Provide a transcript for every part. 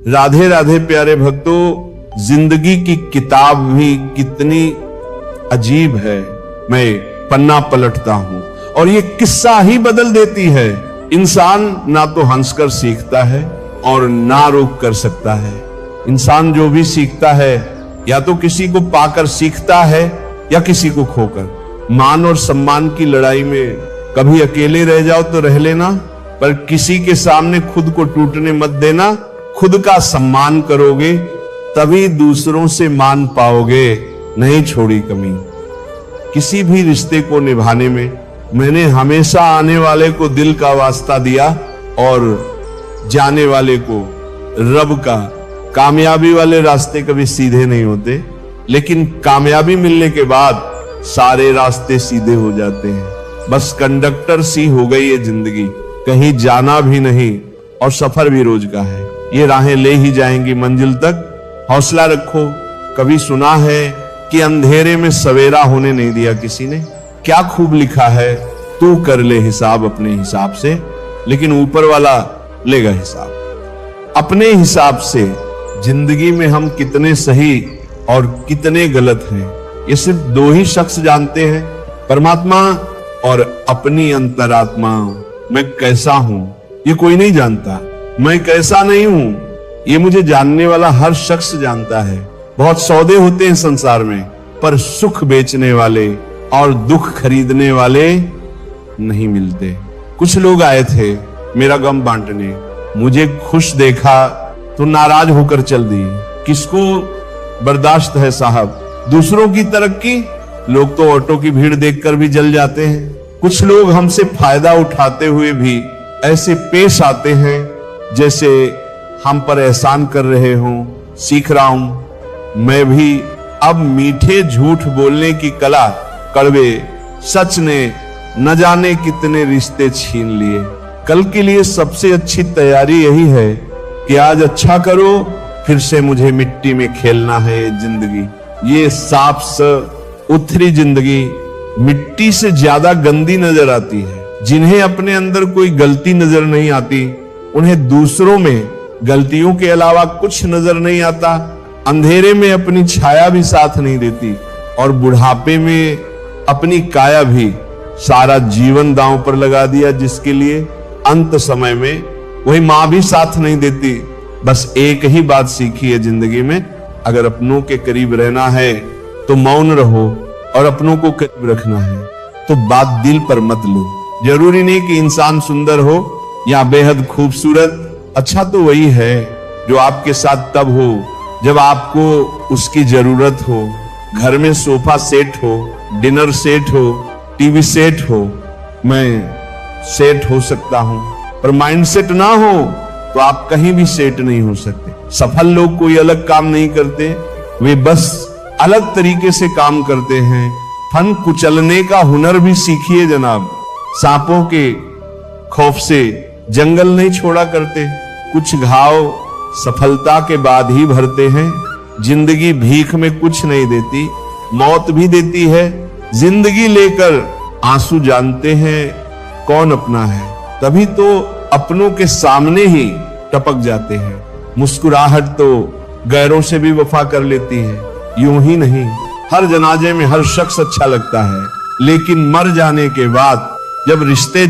राधे राधे प्यारे भक्तों, जिंदगी की किताब भी कितनी अजीब है। मैं पन्ना पलटता हूं और ये किस्सा ही बदल देती है। इंसान ना तो हंसकर सीखता है और ना रोक कर सकता है। इंसान जो भी सीखता है या तो किसी को पाकर सीखता है या किसी को खोकर। मान और सम्मान की लड़ाई में कभी अकेले रह जाओ तो रह लेना, पर किसी के सामने खुद को टूटने मत देना। खुद का सम्मान करोगे तभी दूसरों से मान पाओगे, नहीं छोड़ी कमी। किसी भी रिश्ते को निभाने में मैंने हमेशा आने वाले को दिल का वास्ता दिया और जाने वाले को रब का। कामयाबी वाले रास्ते कभी सीधे नहीं होते, लेकिन कामयाबी मिलने के बाद सारे रास्ते सीधे हो जाते हैं। बस कंडक्टर सी हो गई ये जिंदगी, कहीं जाना भी नहीं और सफर भी रोज का है। ये राहें ले ही जाएंगी मंजिल तक, हौसला रखो। कभी सुना है कि अंधेरे में सवेरा होने नहीं दिया किसी ने। क्या खूब लिखा है, तू कर ले हिसाब अपने हिसाब से, लेकिन ऊपर वाला लेगा हिसाब अपने हिसाब से। जिंदगी में हम कितने सही और कितने गलत हैं, ये सिर्फ दो ही शख्स जानते हैं, परमात्मा और अपनी अंतरात्मा। मैं कैसा हूं ये कोई नहीं जानता, मैं कैसा नहीं हूं ये मुझे जानने वाला हर शख्स जानता है। बहुत सौदे होते हैं संसार में, पर सुख बेचने वाले और दुख खरीदने वाले नहीं मिलते। कुछ लोग आए थे मेरा गम बांटने, मुझे खुश देखा तो नाराज होकर चल दी। किसको बर्दाश्त है साहब दूसरों की तरक्की? लोग तो ऑटो की भीड़ देखकर भी जल जाते हैं। कुछ लोग हमसे फायदा उठाते हुए भी ऐसे पेश आते हैं जैसे हम पर एहसान कर रहे हों। सीख रहा हूं मैं भी अब मीठे झूठ बोलने की कला। कड़वे सच ने न जाने कितने रिश्ते छीन लिए। कल के लिए सबसे अच्छी तैयारी यही है कि आज अच्छा करो, फिर से मुझे मिट्टी में खेलना है जिंदगी। ये साफ सुथरी जिंदगी मिट्टी से ज्यादा गंदी नजर आती है। जिन्हें अपने अंदर कोई गलती नजर नहीं आती, उन्हें दूसरों में गलतियों के अलावा कुछ नजर नहीं आता। अंधेरे में अपनी छाया भी साथ नहीं देती और बुढ़ापे में अपनी काया भी। सारा जीवन दांव पर लगा दिया जिसके लिए, अंत समय में वही मां भी साथ नहीं देती। बस एक ही बात सीखी है जिंदगी में, अगर अपनों के करीब रहना है तो मौन रहो और अपनों को करीब रखना है तो बात दिल पर मत लो। जरूरी नहीं कि इंसान सुंदर हो या बेहद खूबसूरत। अच्छा तो वही है जो आपके साथ तब हो जब आपको उसकी जरूरत हो। घर में सोफा सेट हो, डिनर सेट हो, टीवी सेट हो, मैं सेट हो सकता हूं, पर माइंड सेट ना हो तो आप कहीं भी सेट नहीं हो सकते। सफल लोग कोई अलग काम नहीं करते, वे बस अलग तरीके से काम करते हैं। फन कुचलने का हुनर भी सीखिए जनाब। सांपों के खौफ से जंगल नहीं छोड़ा करते। कुछ घाव सफलता के बाद ही भरते हैं। जिंदगी भीख में कुछ नहीं देती, मौत भी देती है। जिंदगी लेकर आंसू जानते हैं कौन अपना है, तभी तो अपनों के सामने ही टपक जाते हैं। मुस्कुराहट तो गैरों से भी वफा कर लेती है। यूं ही नहीं, हर जनाजे में हर शख्स अच्छा लगता है, लेकिन मर जाने के बाद जब रिश्ते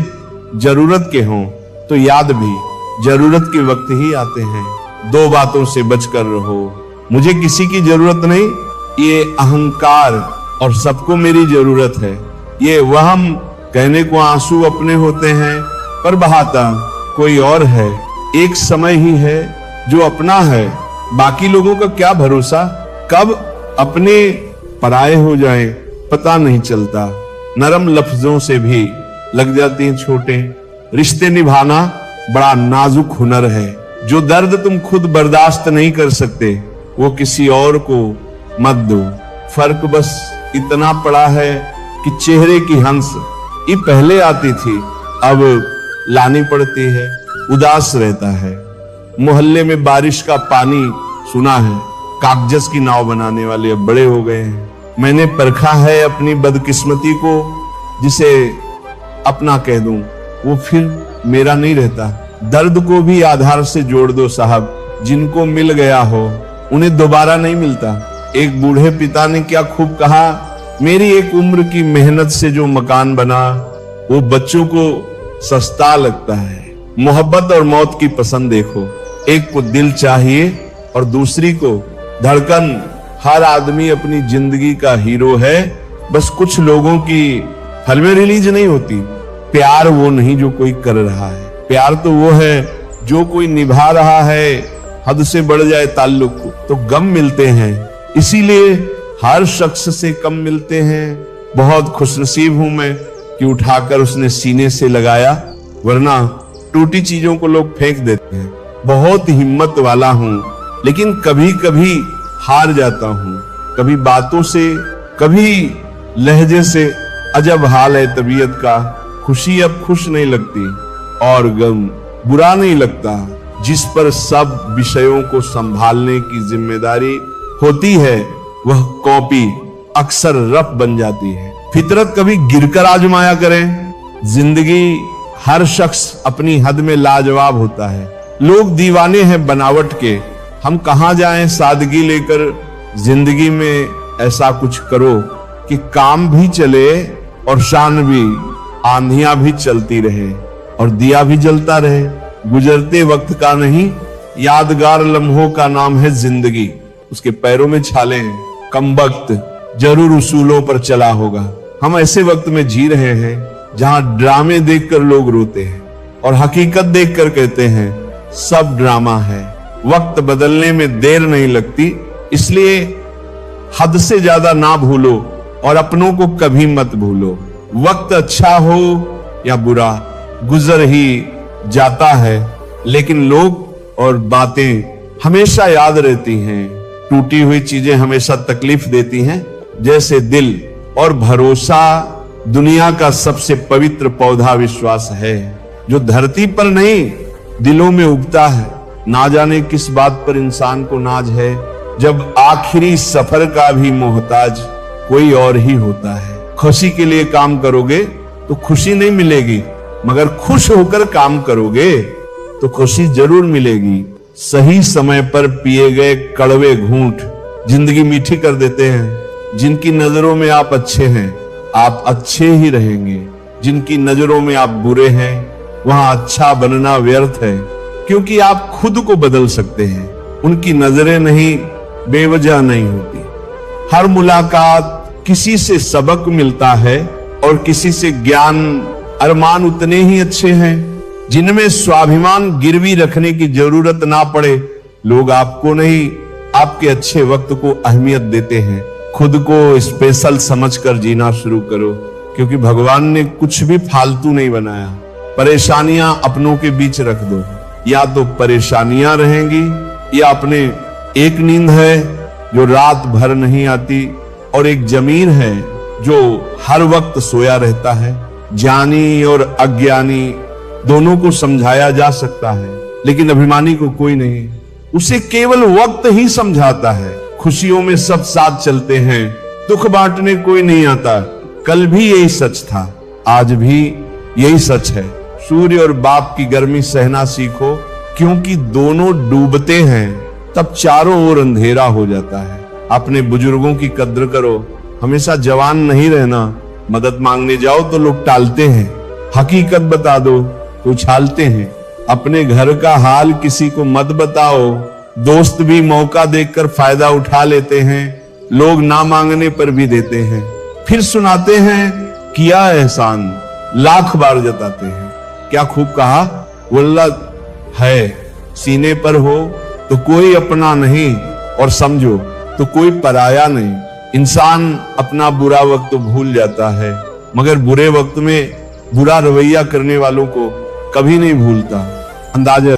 जरूरत के हों तो याद भी जरूरत के वक्त ही आते हैं। दो बातों से बचकर रहो, मुझे किसी की जरूरत नहीं, ये अहंकार, और सबको मेरी जरूरत है। ये वहम, कहने को आंसू अपने होते हैं पर बहाता कोई और है। एक समय ही है जो अपना है, बाकी लोगों का क्या भरोसा, कब अपने पराये हो जाएं पता नहीं चलता। नरम लफ्जों से भी लग जाती हैं छोटे। रिश्ते निभाना बड़ा नाजुक हुनर है। जो दर्द तुम खुद बर्दाश्त नहीं कर सकते वो किसी और को मत दो। फर्क बस इतना पड़ा है कि चेहरे की हंस ये पहले आती थी, अब लानी पड़ती है। उदास रहता है। मोहल्ले में बारिश का पानी सुना है, कागज की नाव बनाने वाले अब बड़े हो गए हैं। मैंने परखा है अपनी बदकिस्मती को, जिसे अपना कह दूं वो फिर मेरा नहीं रहता। दर्द को भी आधार से जोड़ दो साहब, जिनको मिल गया हो उन्हें दोबारा नहीं मिलता। एक बूढ़े पिता ने क्या खूब कहा, मेरी एक उम्र की मेहनत से जो मकान बना वो बच्चों को सस्ता लगता है। मोहब्बत और मौत की पसंद देखो, एक को दिल चाहिए और दूसरी को धड़कन। हर आदमी अपनी जिंदगी का हीरो है, बस कुछ लोगों की फिल्में रिलीज नहीं होती। प्यार वो नहीं जो कोई कर रहा है, प्यार तो वो है जो कोई निभा रहा है। हद से बढ़ जाए ताल्लुक तो गम मिलते हैं, इसीलिए हर शख्स से कम मिलते हैं। बहुत खुशनसीब हूं मैं कि उठाकर उसने सीने से लगाया, वरना टूटी चीजों को लोग फेंक देते हैं। बहुत हिम्मत वाला हूं, लेकिन कभी कभी हार जाता हूं, कभी बातों से, कभी लहजे से। अजब हाल है तबीयत का, खुशी अब खुश नहीं लगती और गम बुरा नहीं लगता। जिस पर सब विषयों को संभालने की जिम्मेदारी होती है वह कॉपी अक्सर रफ बन जाती है। फितरत कभी गिरकर आजमाया करें। जिंदगी हर शख्स अपनी हद में लाजवाब होता है। लोग दीवाने हैं बनावट के, हम कहां जाएं सादगी लेकर। जिंदगी में ऐसा कुछ करो कि काम भी चले और शान भी, आंधियां भी चलती रहे और दिया भी जलता रहे। गुजरते वक्त का नहीं, यादगार लम्हों का नाम है जिंदगी। उसके पैरों में छाले हैं, कम वक्त जरूर उसूलों पर चला होगा। हम ऐसे वक्त में जी रहे हैं जहां ड्रामे देखकर लोग रोते हैं और हकीकत देखकर कहते हैं सब ड्रामा है। वक्त बदलने में देर नहीं लगती, इसलिए हद से ज्यादा ना भूलो और अपनों को कभी मत भूलो। वक्त अच्छा हो या बुरा गुजर ही जाता है, लेकिन लोग और बातें हमेशा याद रहती हैं। टूटी हुई चीजें हमेशा तकलीफ देती हैं, जैसे दिल और भरोसा दुनिया का सबसे पवित्र पौधा विश्वास है, जो धरती पर नहीं दिलों में उगता है। ना जाने किस बात पर इंसान को नाज है, जब आखिरी सफर का भी मोहताज कोई और ही होता है। खुशी के लिए काम करोगे तो खुशी नहीं मिलेगी, मगर खुश होकर काम करोगे तो खुशी जरूर मिलेगी। सही समय पर पिए गए कड़वे घूंट जिंदगी मीठी कर देते हैं। जिनकी नजरों में आप अच्छे हैं, आप अच्छे ही रहेंगे। जिनकी नजरों में आप बुरे हैं, वहां अच्छा बनना व्यर्थ है, क्योंकि आप खुद को बदल सकते हैं। उनकी नजरें नहीं, बेवजह नहीं होती। हर मुलाकात किसी से सबक मिलता है और किसी से ज्ञान। अरमान उतने ही अच्छे हैं जिनमें स्वाभिमान गिरवी रखने की जरूरत ना पड़े। लोग आपको नहीं, आपके अच्छे वक्त को अहमियत देते हैं। खुद को स्पेशल समझकर जीना शुरू करो, क्योंकि भगवान ने कुछ भी फालतू नहीं बनाया। परेशानियां अपनों के बीच रख दो, या तो परेशानियां रहेंगी या अपने। एक नींद है जो रात भर नहीं आती और एक जमीर है जो हर वक्त सोया रहता है। ज्ञानी और अज्ञानी दोनों को समझाया जा सकता है, लेकिन अभिमानी को कोई नहीं। उसे केवल वक्त ही समझाता है। खुशियों में सब साथ चलते हैं, दुख बांटने कोई नहीं आता। कल भी यही सच था, आज भी यही सच है। सूर्य और बाप की गर्मी सहना सीखो, क्योंकि दोनों डूबते हैं तब चारों ओर अंधेरा हो जाता है। अपने बुजुर्गों की कद्र करो, हमेशा जवान नहीं रहना। मदद मांगने जाओ तो लोग टालते हैं, हकीकत बता दो तो उछालते हैं। अपने घर का हाल किसी को मत बताओ, दोस्त भी मौका देखकर फायदा उठा लेते हैं। लोग ना मांगने पर भी देते हैं, फिर सुनाते हैं किया एहसान, लाख बार जताते हैं। क्या खूब कहा, वल्लाह है सीने पर हो तो कोई अपना नहीं, और समझो तो कोई पराया नहीं। इंसान अपना बुरा वक्त भूल जाता है, मगर बुरे वक्त में बुरा रवैया करने वालों को कभी नहीं भूलता। अंदाजा